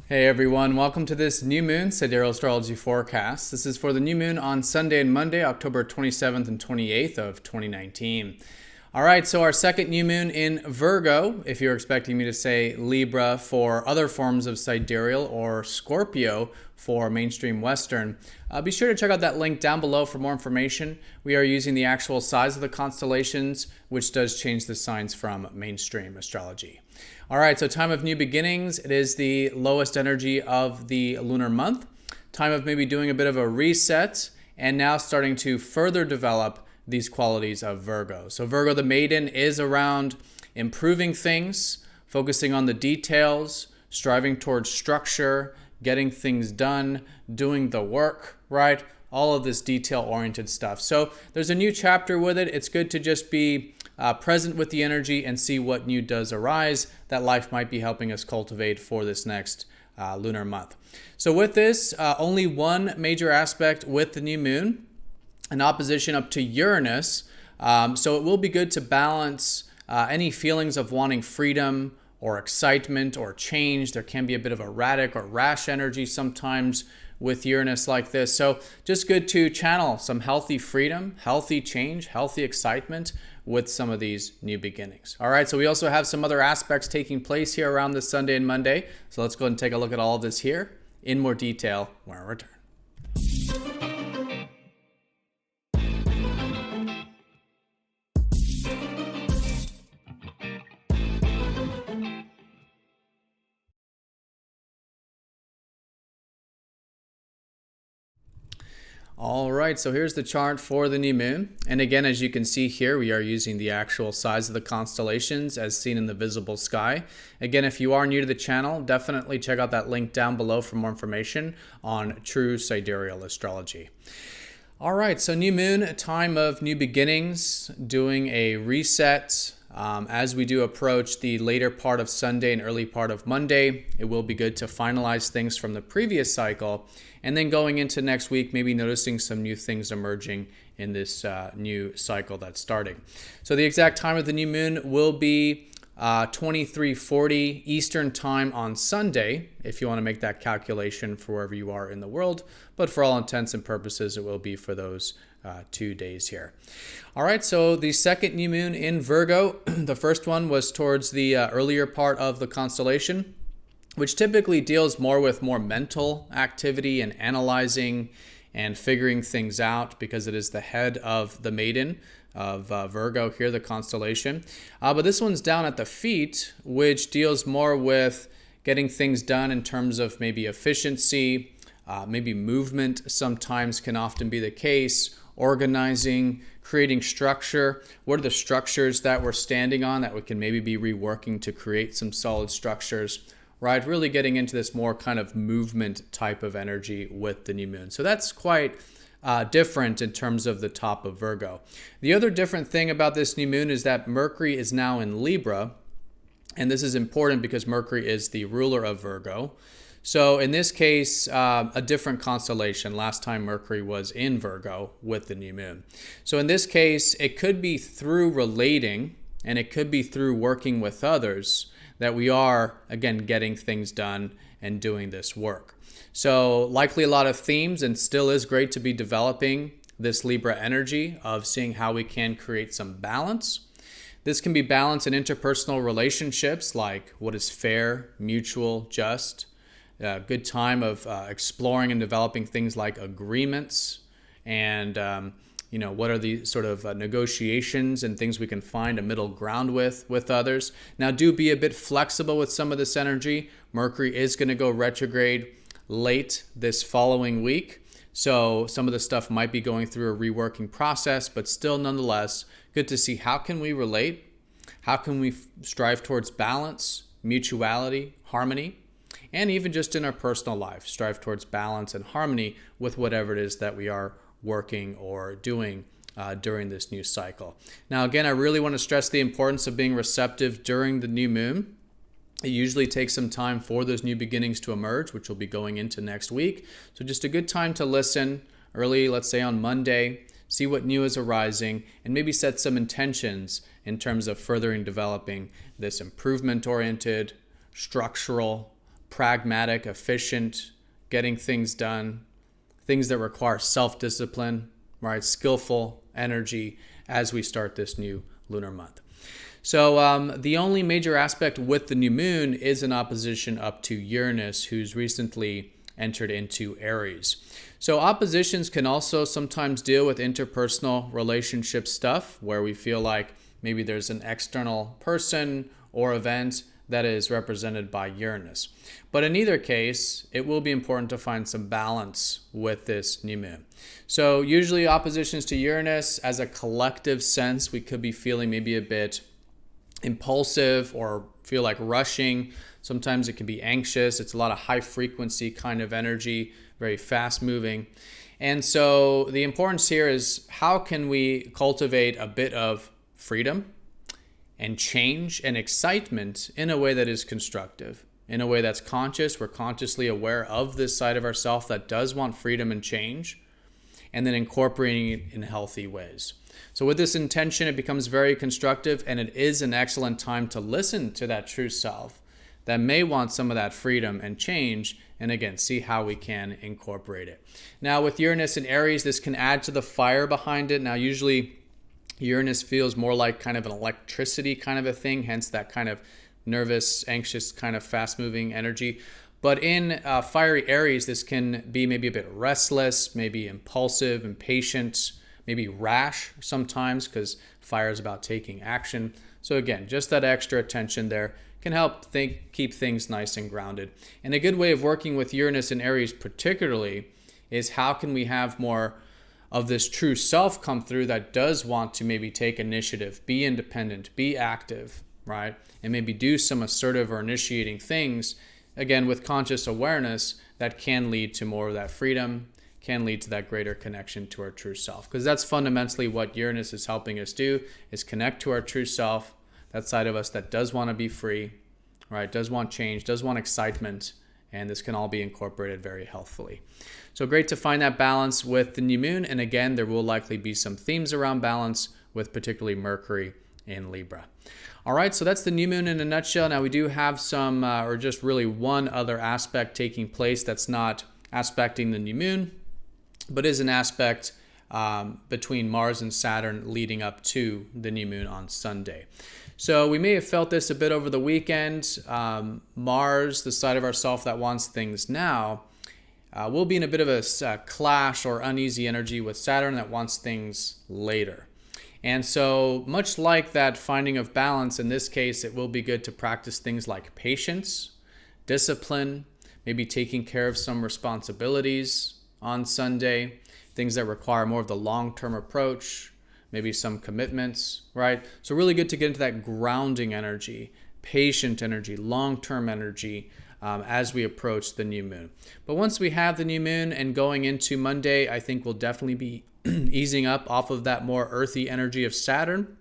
Hey everyone, welcome to this new moon Sidereal astrology forecast. This is for the new moon on Sunday and Monday, October 27th and 28th of 2019. All right, so our second new moon in Virgo, if you're expecting me to say Libra for other forms of Sidereal or Scorpio for mainstream Western, be sure to check out that link down below for more information. We are using the actual size of the constellations, which does change the signs from mainstream astrology. All right, so time of new beginnings. It is the lowest energy of the lunar month. Time of maybe doing a bit of a reset and now starting to further develop these qualities of Virgo. So Virgo the maiden is around improving things, focusing on the details, striving towards structure, getting things done, doing the work, right? All of this detail-oriented stuff. So there's a new chapter with it. It's good to just be present with the energy and see what new does arise that life might be helping us cultivate for this next lunar month. So with this, only one major aspect with the new moon, an opposition up to Uranus. So it will be good to balance any feelings of wanting freedom or excitement or change. There can be a bit of erratic or rash energy sometimes with Uranus like this. So just good to channel some healthy freedom, healthy change, healthy excitement with some of these new beginnings. All right, so we also have some other aspects taking place here around this Sunday and Monday. So let's go ahead and take a look at all of this here in more detail when I return. All right, so here's the chart for the new moon. And again, as you can see here, we are using the actual size of the constellations as seen in the visible sky. Again, if you are new to the channel, definitely check out that link down below for more information on true sidereal astrology. All right, so new moon, a time of new beginnings, doing a reset. As we do approach the later part of Sunday and early part of Monday, it will be good to finalize things from the previous cycle. And then going into next week, maybe noticing some new things emerging in this new cycle that's starting. So the exact time of the new moon will be 23:40 Eastern time on Sunday, if you want to make that calculation for wherever you are in the world. But for all intents and purposes, it will be for those 2 days here. All right, so the second new moon in Virgo, the first one was towards the earlier part of the constellation, which typically deals more with more mental activity and analyzing and figuring things out because it is the head of the maiden of Virgo here, the constellation. But this one's down at the feet, which deals more with getting things done in terms of maybe efficiency, maybe movement sometimes can often be the case, organizing, creating structure. What are the structures that we're standing on that we can maybe be reworking to create some solid structures, right? Really getting into this more kind of movement type of energy with the new moon. So that's quite different in terms of the top of Virgo. The other different thing about this new moon is that Mercury is now in Libra. And this is important because Mercury is the ruler of Virgo. So in this case, a different constellation. Last time Mercury was in Virgo with the new moon. So in this case, it could be through relating and it could be through working with others that we are, again, getting things done and doing this work. So likely a lot of themes, and still is great to be developing this Libra energy of seeing how we can create some balance. This can be balance in interpersonal relationships, like what is fair, mutual, just. Good time of exploring and developing things like agreements and what are the sort of negotiations and things we can find a middle ground with others. Now do be a bit flexible with some of this energy. Mercury is going to go retrograde late this following week. So some of the stuff might be going through a reworking process, but still nonetheless, good to see how can we relate? How can we strive towards balance, mutuality, harmony? And even just in our personal life, strive towards balance and harmony with whatever it is that we are working or doing during this new cycle. Now, again, I really want to stress the importance of being receptive during the new moon. It usually takes some time for those new beginnings to emerge, which will be going into next week. So just a good time to listen early, let's say on Monday, see what new is arising, and maybe set some intentions in terms of furthering developing this improvement-oriented, structural, pragmatic, efficient, getting things done, things that require self-discipline, right? Skillful energy as we start this new lunar month. So the only major aspect with the new moon is an opposition up to Uranus, who's recently entered into Aries. So oppositions can also sometimes deal with interpersonal relationship stuff, where we feel like maybe there's an external person or event that is represented by Uranus. But in either case, it will be important to find some balance with this new moon. So usually oppositions to Uranus, as a collective sense, we could be feeling maybe a bit impulsive or feel like rushing. Sometimes it can be anxious. It's a lot of high frequency kind of energy, very fast moving. And so the importance here is, how can we cultivate a bit of freedom and change and excitement in a way that is constructive, in a way that's conscious. We're consciously aware of this side of ourselves that does want freedom and change, and then incorporating it in healthy ways. So with this intention, it becomes very constructive, and it is an excellent time to listen to that true self that may want some of that freedom and change, and again, see how we can incorporate it. Now with Uranus and Aries, this can add to the fire behind it. Now usually Uranus feels more like kind of an electricity kind of a thing, hence that kind of nervous, anxious, kind of fast-moving energy. But in fiery Aries, this can be maybe a bit restless, maybe impulsive, impatient, maybe rash sometimes, because fire is about taking action. So again, just that extra attention there can help keep things nice and grounded. And a good way of working with Uranus and Aries particularly is, how can we have more of this true self come through that does want to maybe take initiative, be independent, be active, right? And maybe do some assertive or initiating things, again, with conscious awareness, that can lead to more of that freedom, can lead to that greater connection to our true self. Because that's fundamentally what Uranus is helping us do, is connect to our true self, that side of us that does want to be free, right? Does want change, does want excitement, and this can all be incorporated very healthfully. So great to find that balance with the new moon. And again, there will likely be some themes around balance with particularly Mercury in Libra. All right, so that's the new moon in a nutshell. Now we do have some, or just really one other aspect taking place that's not aspecting the new moon, but is an aspect between Mars and Saturn leading up to the new moon on Sunday. So we may have felt this a bit over the weekend. Mars, the side of ourself that wants things now, will be in a bit of a clash or uneasy energy with Saturn that wants things later. And so much like that finding of balance, in this case, it will be good to practice things like patience, discipline, maybe taking care of some responsibilities on Sunday, things that require more of the long-term approach, maybe some commitments, right? So really good to get into that grounding energy, patient energy, long-term energy as we approach the new moon. But once we have the new moon and going into Monday, I think we'll definitely be easing up off of that more earthy energy of Saturn.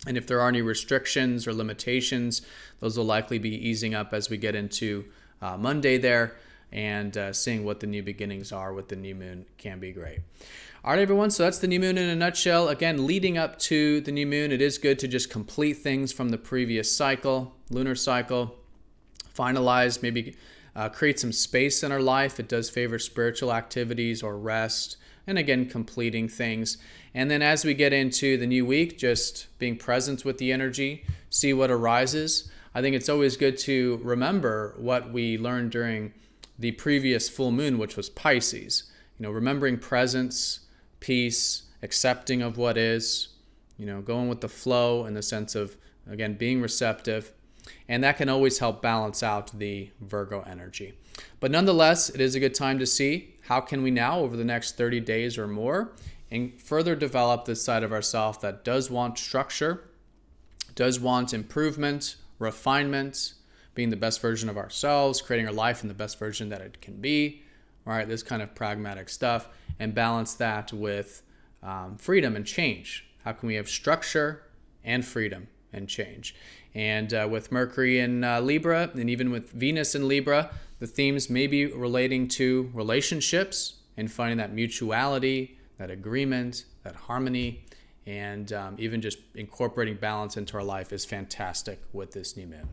And if there are any restrictions or limitations, those will likely be easing up as we get into Monday there, and seeing what the new beginnings are with the new moon can be great. All right, everyone, so that's the new moon in a nutshell. Again, leading up to the new moon, it is good to just complete things from the previous cycle, lunar cycle, finalize, maybe create some space in our life. It does favor spiritual activities or rest, and again, completing things. And then as we get into the new week, just being present with the energy, see what arises. I think it's always good to remember what we learned during the previous full moon, which was Pisces. Remembering presence, peace, accepting of what is, going with the flow in the sense of, again, being receptive. And that can always help balance out the Virgo energy. But nonetheless, it is a good time to see how can we now, over the next 30 days or more, and further develop this side of ourselves that does want structure, does want improvement, refinement, being the best version of ourselves, creating our life in the best version that it can be, right? This kind of pragmatic stuff, and balance that with freedom and change. How can we have structure and freedom and change? And with Mercury in Libra, and even with Venus in Libra, the themes may be relating to relationships and finding that mutuality, that agreement, that harmony, and even just incorporating balance into our life is fantastic with this new moon.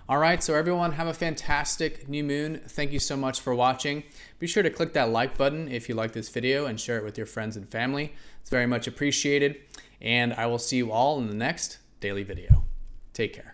All right, so everyone, have a fantastic new moon. Thank you so much for watching. Be sure to click that like button if you like this video and share it with your friends and family. It's very much appreciated. And I will see you all in the next daily video. Take care.